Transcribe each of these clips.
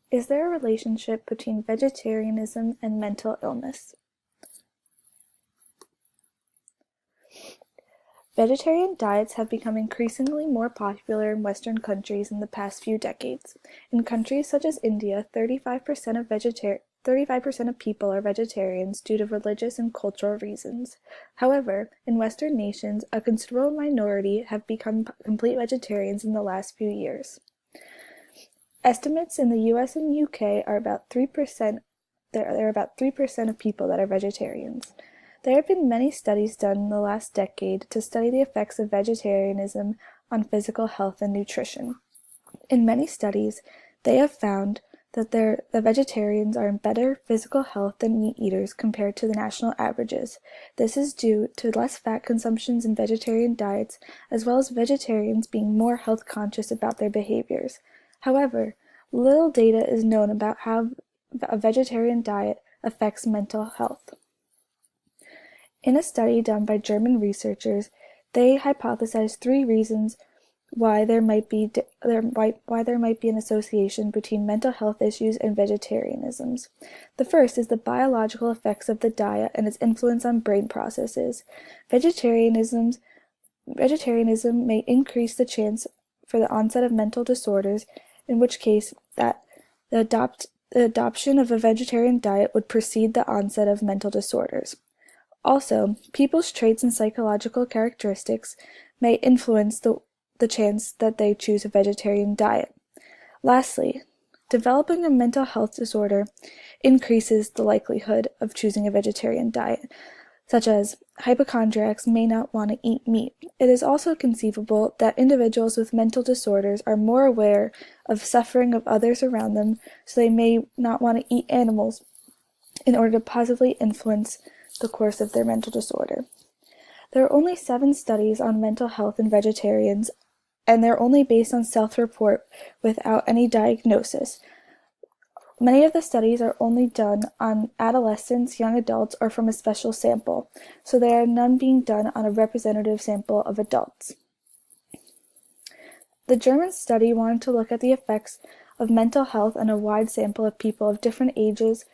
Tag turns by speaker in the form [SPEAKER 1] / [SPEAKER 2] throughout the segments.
[SPEAKER 1] Is there a relationship between vegetarianism and mental illness? Vegetarian diets have become increasingly more popular in Western countries in the past few decades. In countries such as India, 35% of people are vegetarians due to religious and cultural reasons. However, in Western nations, a considerable minority have become complete vegetarians in the last few years. Estimates in the US and UK are about 3%. There are about 3% of people that are vegetarians. There have been many studies done in the last decade to study the effects of vegetarianism on physical health and nutrition. In many studies, they have found that the vegetarians are in better physical health than meat eaters compared to the national averages. This is due to less fat consumptions in vegetarian diets, as well as vegetarians being more health conscious about their behaviors. However, little data is known about how a vegetarian diet affects mental health. In a study done by German researchers, they hypothesized 3 reasons why there might be an association between mental health issues and vegetarianism. The first is the biological effects of the diet and its influence on brain processes. Vegetarianism may increase the chance for the onset of mental disorders, in which case that the adoption of a vegetarian diet would precede the onset of mental disorders. Also, people's traits and psychological characteristics may influence the chance that they choose a vegetarian diet. Lastly, developing a mental health disorder increases the likelihood of choosing a vegetarian diet, such as hypochondriacs may not want to eat meat. It is also conceivable that individuals with mental disorders are more aware of suffering of others around them, so they may not want to eat animals in order to positively influence the course of their mental disorder. There are only 7 studies on mental health in vegetarians, and they're only based on self-report without any diagnosis. Many of the studies are only done on adolescents, young adults, or from a special sample, so there are none being done on a representative sample of adults. The German study wanted to look at the effects of mental health on a wide sample of people of different ages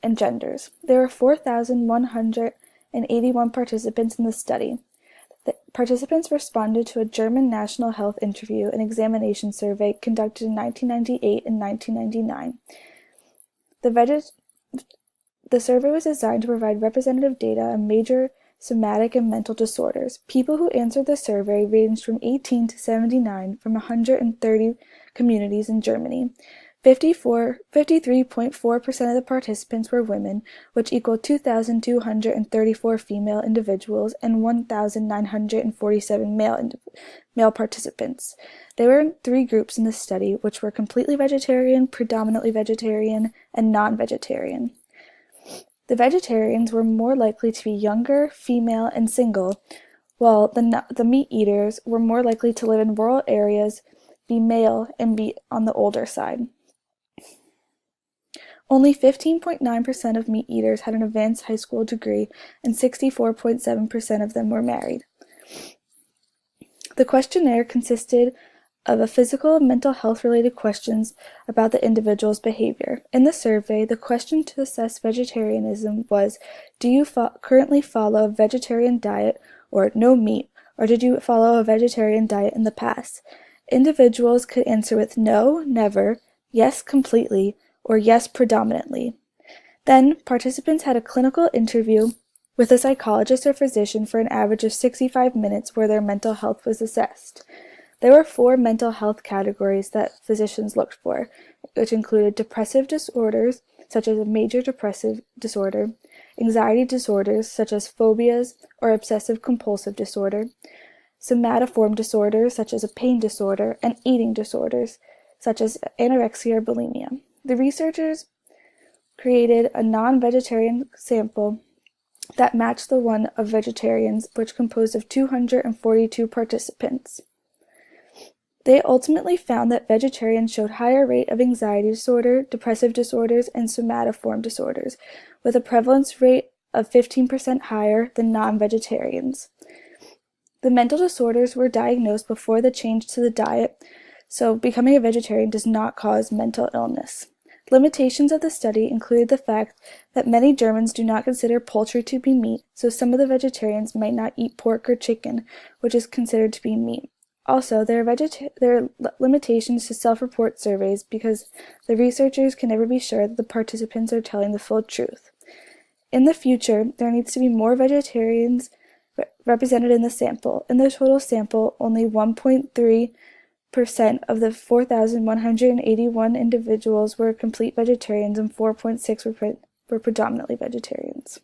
[SPEAKER 1] and genders. There were 4,181 participants in the study. The participants responded to a German National Health Interview and Examination Survey conducted in 1998 and 1999. The survey was designed to provide representative data on major somatic and mental disorders. People who answered the survey ranged from 18 to 79 from 130 communities in Germany. 53.4% of the participants were women, which equaled 2,234 female individuals and 1,947 male participants. They were in 3 groups in the study, which were completely vegetarian, predominantly vegetarian, and non-vegetarian. The vegetarians were more likely to be younger, female, and single, while the meat eaters were more likely to live in rural areas, be male, and be on the older side. Only 15.9% of meat eaters had an advanced high school degree, and 64.7% of them were married. The questionnaire consisted of a physical and mental health-related questions about the individual's behavior. In the survey, the question to assess vegetarianism was, do you currently follow a vegetarian diet, or no meat, or did you follow a vegetarian diet in the past? Individuals could answer with no, never, yes, completely, or yes, predominantly. Then, participants had a clinical interview with a psychologist or physician for an average of 65 minutes where their mental health was assessed. There were 4 mental health categories that physicians looked for, which included depressive disorders, such as a major depressive disorder, anxiety disorders, such as phobias or obsessive-compulsive disorder, somatoform disorders, such as a pain disorder, and eating disorders, such as anorexia or bulimia. The researchers created a non-vegetarian sample that matched the one of vegetarians, which composed of 242 participants. They ultimately found that vegetarians showed higher rate of anxiety disorder, depressive disorders, and somatoform disorders, with a prevalence rate of 15% higher than non-vegetarians. The mental disorders were diagnosed before the change to the diet, So becoming a vegetarian does not cause mental illness. Limitations of the study include the fact that many Germans do not consider poultry to be meat, so some of the vegetarians might not eat pork or chicken, which is considered to be meat. Also, there are limitations to self-report surveys because the researchers can never be sure that the participants are telling the full truth. In the future, there needs to be more vegetarians represented in the sample. In the total sample, only 1.3% of the 4,181 individuals were complete vegetarians and 4.6% were predominantly vegetarians.